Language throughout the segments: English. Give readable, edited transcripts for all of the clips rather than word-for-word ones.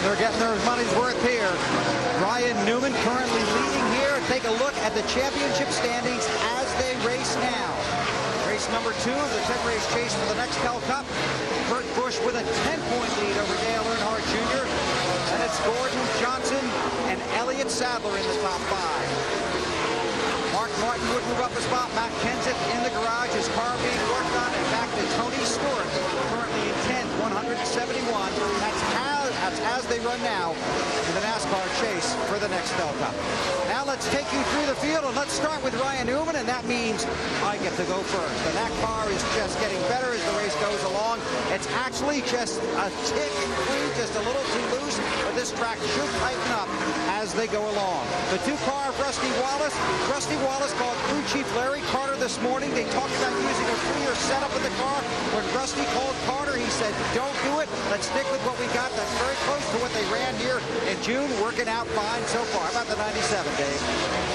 they're getting their money's worth here. Ryan Newman currently leading here. Take a look at the championship standings as they race now. Race number 2 of the 10-race chase for the Nextel Cup. Kurt Busch with a 10-point lead over Dale Earnhardt Jr. And it's Gordon Johnson and Elliott Sadler in the top 5. Mark Martin would move up a spot. Matt Kenseth in the garage. His car being worked on. And back to Tony Stewart, currently in 10th, 171. That's as they run now in the NASCAR chase for the Nextel Cup. Now let's take you through the field, and let's start with Ryan Newman, and that means I get to go first. And that car is just getting better as the race goes along. It's actually just a tick clean, just a little too loose, but this track should tighten up as they go along. The 2-car of Rusty Wallace called crew chief Larry Carter this morning. They talked about using a freer setup in the car. When Rusty called Carter, he said, don't do it. Let's stick with what we got. That's very close to what they ran here in June, working out fine so far. How about the 97, Dave?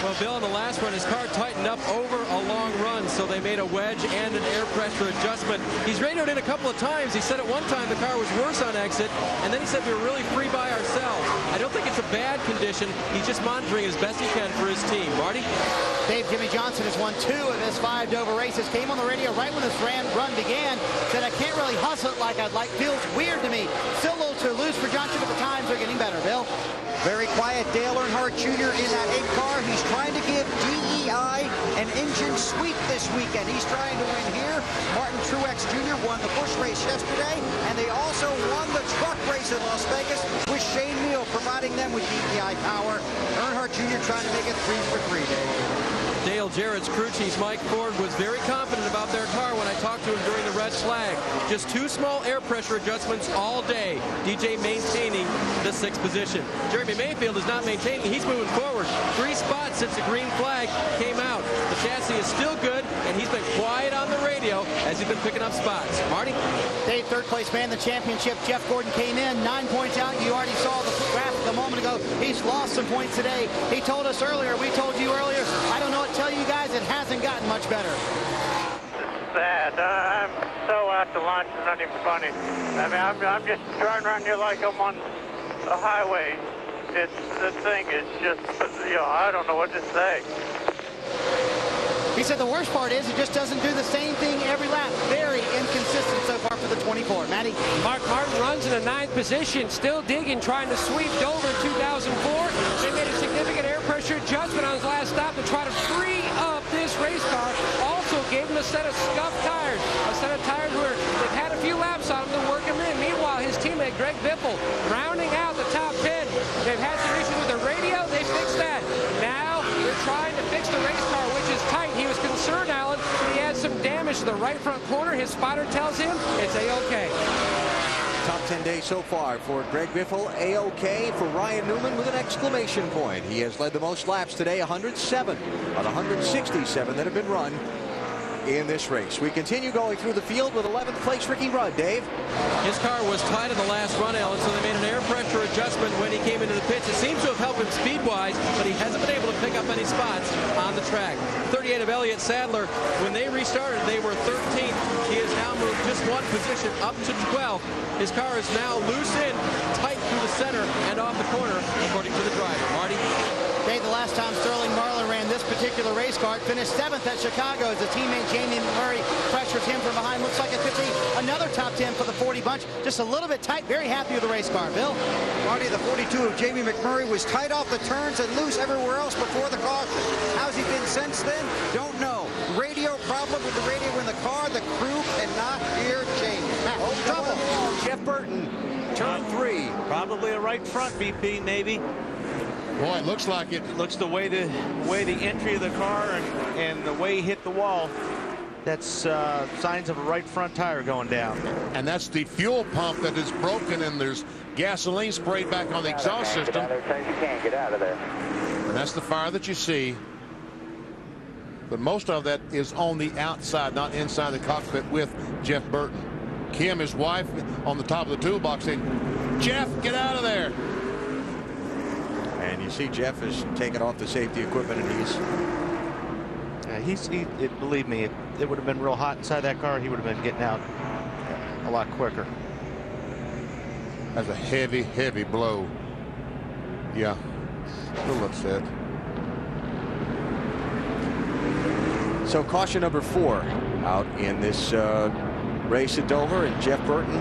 Well, Bill, in the last run, his car tightened up over a long run, so they made a wedge and an air pressure adjustment. He's radioed in a couple of times. He said at one time the car was worse on exit, and then he said we were really free by ourselves. I don't think it's a bad condition. He's just monitoring as best he can for his team. Marty? Dave, Jimmy Johnson has won 2 of his 5 Dover races. Came on the radio right when this run began. Said, I can't really hustle it like I'd like. Feels weird to me. Still a little too loose for Johnson, but the times are getting better, Bill. Very quiet Dale Earnhardt Jr. in that 8 car. He's trying to give DEI an engine sweep this weekend. He's trying to win here. Martin Truex Jr. won the Busch race yesterday, and they also won the truck race in Las Vegas with Shane Neal providing them with DEI power. Earnhardt Jr. trying to make it 3 for 3, Dave. Dale Jarrett's crew chief Mike Ford was very confident about their car when I talked to him during the red flag. Just 2 small air pressure adjustments all day. DJ maintaining the 6th position. Jeremy Mayfield is not maintaining. He's moving forward. 3 spots since the green flag came out. The chassis is still good, and he's been quiet on the radio as he's been picking up spots. Marty? Dave, 3rd place man in the championship. Jeff Gordon came in 9 points out. You already saw the graphic a moment ago. He's lost some points today. He told us earlier, we told you earlier, I don't know what to tell you guys, it hasn't gotten much better. It's sad. I'm so out to lunch, it's not even funny. I mean, I'm just driving around here like I'm on a highway. The thing is just, you know, I don't know what to say. He said the worst part is it just doesn't do the same thing every lap. Very inconsistent so far for the 24. Matty? Mark Martin runs in the 9th position, still digging, trying to sweep Dover in 2004. They made a significant air pressure adjustment on his last stop to try to free up this race car. Also gave him a set of scuffed tires, a set of tires where they've had a few laps on him to work him in. Meanwhile, his teammate Greg Biffle rounding out the top 10. They've had some issues with the radio. They fixed that. Now they're trying to fix the race car, which is tight. He was concerned, Alan, he had some damage to the right front corner. His spotter tells him it's A-OK. Top 10 days so far for Greg Biffle. A-OK for Ryan Newman with an exclamation point. He has led the most laps today, 107 on 167 that have been run in this race. We continue going through the field with 11th place Ricky Rudd. Dave? His car was tight in the last run, Alan, so they made an air pressure adjustment when he came into the pits. It seems to have helped him speed-wise, but he hasn't been able to pick up any spots on the track. 38 of Elliott Sadler, when they restarted, they were 13th. He has now moved just 1 position up to 12th. His car is now loose in, tight through the center and off the corner, according to the driver. Marty? Dave, the last time Sterling Marlin ran this particular race car, finished 7th at Chicago as the teammate Jamie McMurray pressures him from behind. Looks like it could be another top 10 for the 40 bunch. Just a little bit tight. Very happy with the race car. Bill? Marty, the 42 of Jamie McMurray was tight off the turns and loose everywhere else before the caution. How's he been since then? Don't know. Radio problem with the radio in the car. The crew cannot hear Jamie. Oh, trouble. Jeff Burton, turn 3. Probably a right front BP, maybe. Boy, it looks like it. Looks the way the entry of the car and the way he hit the wall. That's signs of a right front tire going down. And that's the fuel pump that is broken, and there's gasoline sprayed back on the exhaust system. You can't get out of there. And that's the fire that you see. But most of that is on the outside, not inside the cockpit with Jeff Burton. Kim, his wife, on the top of the toolbox saying, Jeff, get out of there. And you see Jeff is taking off the safety equipment, and believe me, it would have been real hot inside that car. He would have been getting out a lot quicker. That's a heavy, heavy blow. Yeah, a little upset. So caution number 4 out in this race at Dover, and Jeff Burton,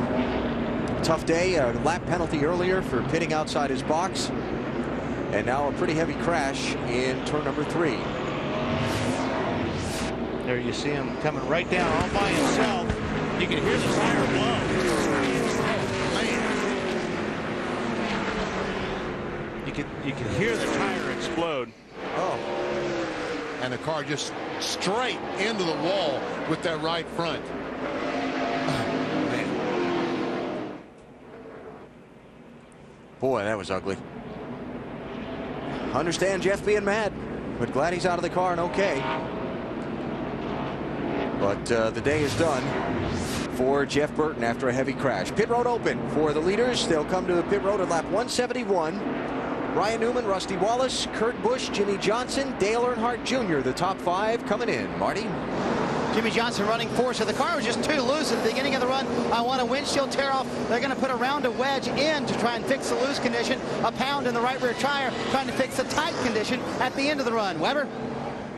tough day, a lap penalty earlier for pitting outside his box, and now a pretty heavy crash in turn number 3. There you see him coming right down all by himself. You can hear the tire blow. You can hear the tire explode. Oh. And the car just straight into the wall with that right front. Boy, that was ugly. Understand Jeff being mad, but glad he's out of the car and okay. But the day is done for Jeff Burton after a heavy crash. Pit road open for the leaders. They'll come to the pit road at lap 171. Ryan Newman, Rusty Wallace, Kurt Busch, Jimmy Johnson, Dale Earnhardt Jr. The top 5 coming in. Marty? Jimmy Johnson running 4, so the car was just too loose at the beginning of the run. I want a windshield tear off. They're going to put a rounded wedge in to try and fix the loose condition. A pound in the right rear tire trying to fix the tight condition at the end of the run. Weber?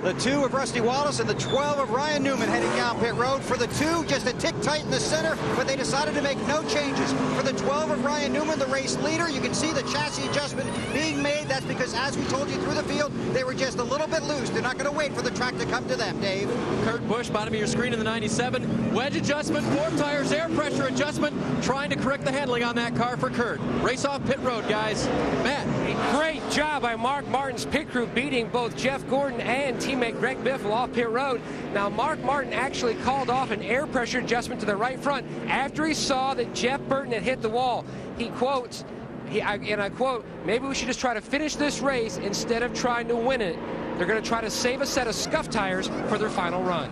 The 2 of Rusty Wallace and the 12 of Ryan Newman heading down pit road. For the 2, just a tick tight in the center, but they decided to make no changes. For the 12 of Ryan Newman, the race leader, you can see the chassis adjustment being made. That's because, as we told you through the field, they were just a little bit loose. They're not going to wait for the track to come to them, Dave. Kurt Busch, bottom of your screen in the 97. Wedge adjustment, 4 tires, air pressure adjustment, trying to correct the handling on that car for Kurt. Race off pit road, guys. Matt. Great job by Mark Martin's pit crew, beating both Jeff Gordon and teammate Greg Biffle off pit road. Now, Mark Martin actually called off an air pressure adjustment to the right front after he saw that Jeff Burton had hit the wall. He quotes, and I quote, "Maybe we should just try to finish this race instead of trying to win it. They're going to try to save a set of scuff tires for their final run."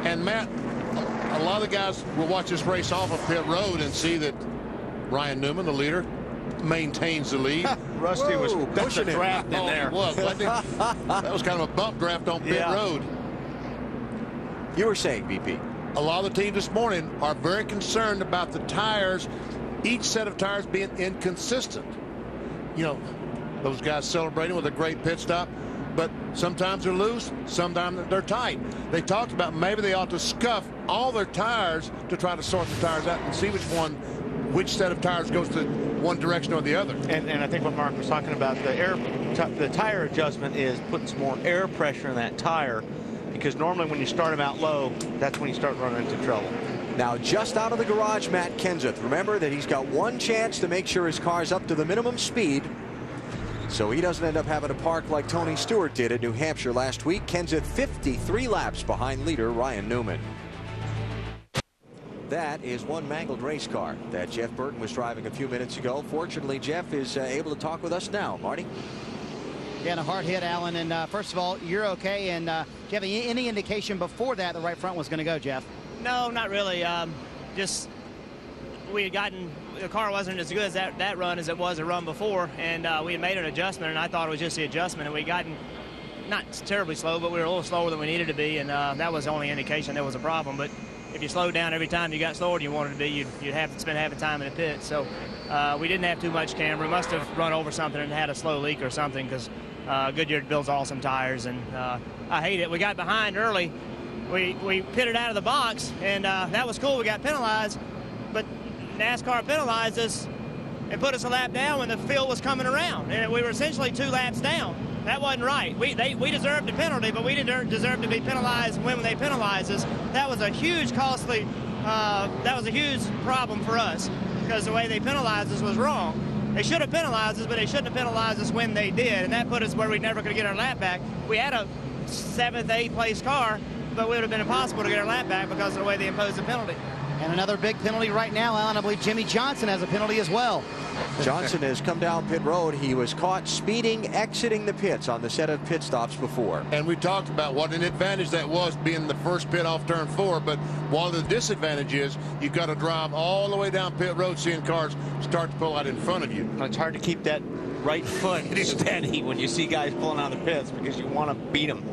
And Matt, a lot of the guys will watch this race off of pit road and see that Ryan Newman, the leader, maintains the lead. Rusty was pushing a draft in there. Wasn't he? That was kind of a bump draft on pit road. You were saying, BP? A lot of the teams this morning are very concerned about the tires, each set of tires being inconsistent. You know, those guys celebrating with a great pit stop, but sometimes they're loose, sometimes they're tight. They talked about maybe they ought to scuff all their tires to try to sort the tires out and see which set of tires goes to one direction or the other. And I think what Mark was talking about, the tire adjustment is putting some more air pressure in that tire, because normally when you start them out low, that's when you start running into trouble. Now, just out of the garage, Matt Kenseth. Remember that he's got one chance to make sure his car's up to the minimum speed, so he doesn't end up having to park like Tony Stewart did at New Hampshire last week. Kenseth 53 laps behind leader Ryan Newman. That is one mangled race car that Jeff Burton was driving a few minutes ago. Fortunately, Jeff is able to talk with us now. Marty? Yeah, and a hard hit, Alan. And first of all, you're okay. And do you have any indication before that the right front was going to go, Jeff? No, not really. Just we had gotten, the car wasn't as good as that run as it was a run before, and we had made an adjustment, and I thought it was just the adjustment, and we gotten not terribly slow, but we were a little slower than we needed to be, and that was the only indication there was a problem. But if you slowed down every time you got slower than you wanted to be, you'd have to spend half the time in the pit. So we didn't have too much camber. We must have run over something and had a slow leak or something, because Goodyear builds awesome tires, and I hate it. We got behind early. We pitted out of the box, and that was cool. We got penalized, but NASCAR penalized us and put us a lap down when the field was coming around, and we were essentially 2 laps down. That wasn't right. We deserved a penalty, but we didn't deserve to be penalized when they penalized us. That was a huge costly, that was a huge problem for us, because the way they penalized us was wrong. They should have penalized us, but they shouldn't have penalized us when they did, and that put us where we never could get our lap back. We had a 7th, 8th place car, but it would have been impossible to get our lap back because of the way they imposed the penalty. And another big penalty right now, Alan. I believe Jimmy Johnson has a penalty as well. Johnson has come down pit road. He was caught speeding, exiting the pits on the set of pit stops before. And we talked about what an advantage that was, being the first pit off turn 4. But one of the disadvantages, you've got to drive all the way down pit road, seeing cars start to pull out in front of you. It's hard to keep that right foot steady when you see guys pulling out of the pits, because you want to beat them.